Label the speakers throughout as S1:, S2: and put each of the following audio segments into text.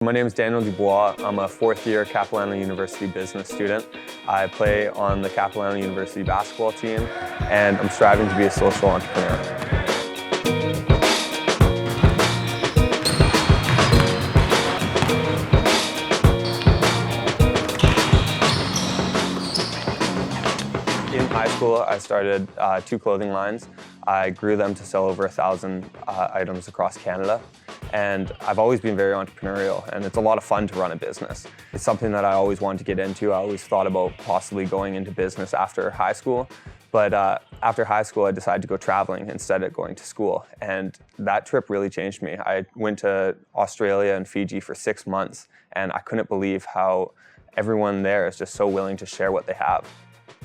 S1: My name is Daniel Dubois. I'm a fourth-year Capilano University business student. I play on the Capilano University basketball team, and I'm striving to be a social entrepreneur. In high school, I started two clothing lines. I grew them to sell over 1,000 items across Canada. And I've always been very entrepreneurial, and it's a lot of fun to run a business. It's something that I always wanted to get into. I always thought about possibly going into business after high school. But after high school, I decided to go traveling instead of going to school. And that trip really changed me. I went to Australia and Fiji for 6 months, and I couldn't believe how everyone there is just so willing to share what they have.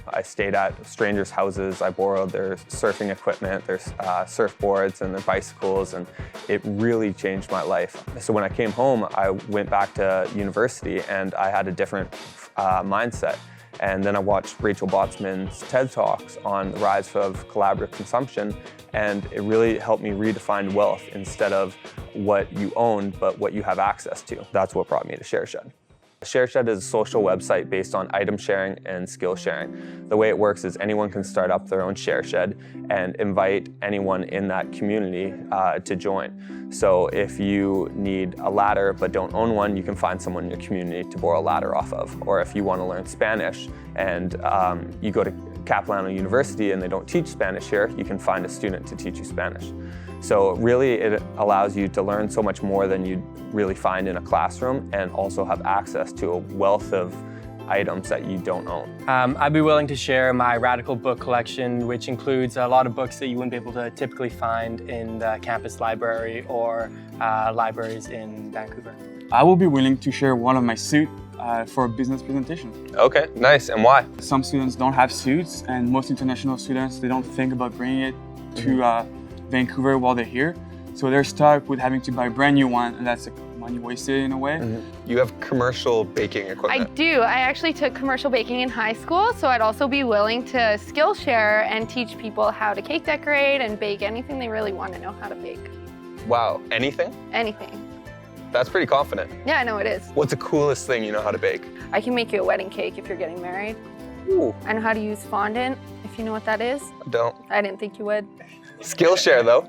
S1: I stayed at strangers' houses. I borrowed their surfing equipment, their surfboards and their bicycles, and it really changed my life. So when I came home, I went back to university and I had a different mindset. And then I watched Rachel Botsman's TED Talks on the rise of collaborative consumption, and it really helped me redefine wealth instead of what you own, but what you have access to. That's what brought me to ShareShed. ShareShed is a social website based on item sharing and skill sharing. The way it works is anyone can start up their own ShareShed and invite anyone in that community to join. So if you need a ladder but don't own one, you can find someone in your community to borrow a ladder off of. Or if you want to learn Spanish and you go to Capilano University and they don't teach Spanish here, you can find a student to teach you Spanish. So really it allows you to learn so much more than you'd really find in a classroom, and also have access to a wealth of items that you don't own.
S2: I'd be willing to share my radical book collection, which includes a lot of books that you wouldn't be able to typically find in the campus library or libraries in Vancouver.
S3: I will be willing to share one of my suits for a business presentation.
S1: Okay, nice. And why?
S3: Some students don't have suits, and most international students, they don't think about bringing it to Vancouver while they're here. So they're stuck with having to buy a brand new one, and that's money wasted in a way.
S1: You have commercial baking equipment.
S4: I do. I actually took commercial baking in high school, so I'd also be willing to skill share and teach people how to cake decorate and bake anything they really want to know how to bake.
S1: Wow, anything?
S4: Anything.
S1: That's pretty confident.
S4: Yeah, I know it is.
S1: What's the coolest thing you know how to bake?
S4: I can make you a wedding cake if you're getting married.
S1: Ooh.
S4: I know how to use fondant, if you know what that is.
S1: Don't.
S4: I didn't think you would.
S1: Skillshare though.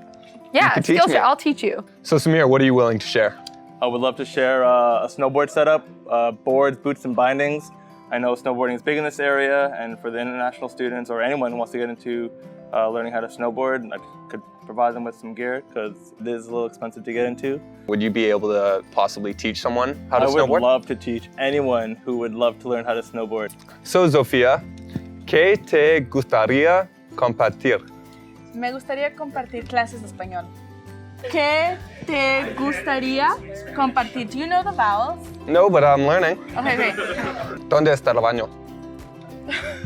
S4: Yeah,
S1: teach
S4: skill
S1: me.
S4: share. I'll teach you.
S1: So Samir, what are you willing to share?
S5: I would love to share a snowboard setup, boards, boots, and bindings. I know snowboarding is big in this area, and for the international students or anyone who wants to get into learning how to snowboard, I could provide them with some gear because it is a little expensive to get into.
S1: Would you be able to possibly teach someone how to snowboard?
S5: I would love to teach anyone who would love to learn how to snowboard.
S1: So Sofía, ¿qué te gustaría compartir?
S6: Me gustaría compartir clases de español. ¿Qué te gustaría compartir? Do you know the vowels?
S1: No, but I'm learning.
S6: Okay.
S1: ¿Dónde está el baño?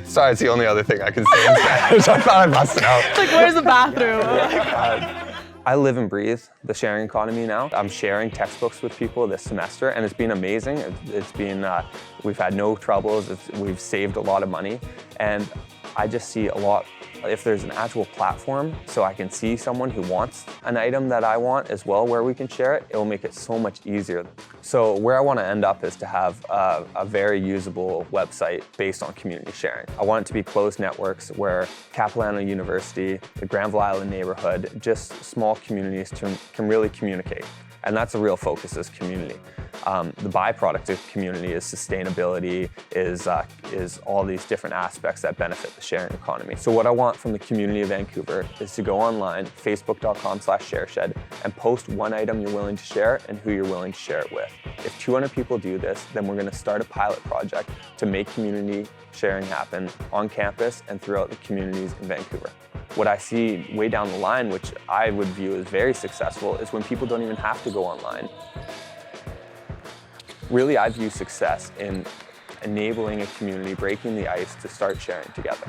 S1: Sorry, it's the only other thing I can say in Spanish. I thought I busted out.
S6: It's like, where's the bathroom?
S1: I live and breathe the sharing economy now. I'm sharing textbooks with people this semester, and it's been amazing. It's been, we've had no troubles. We've saved a lot of money, and I just see a lot. If there's an actual platform so I can see someone who wants an item that I want as well where we can share it, it will make it so much easier. So where I want to end up is to have a very usable website based on community sharing. I want it to be closed networks where Capilano University, the Granville Island neighborhood, just small communities can really communicate. And that's a real focus, is community. The byproduct of community is sustainability, is all these different aspects that benefit the sharing economy. So what I want from the community of Vancouver is to go online, facebook.com/shareshed, and post one item you're willing to share and who you're willing to share it with. If 200 people do this, then we're going to start a pilot project to make community sharing happen on campus and throughout the communities in Vancouver. What I see way down the line, which I would view as very successful, is when people don't even have to go online. Really, I view success in enabling a community, breaking the ice to start sharing together.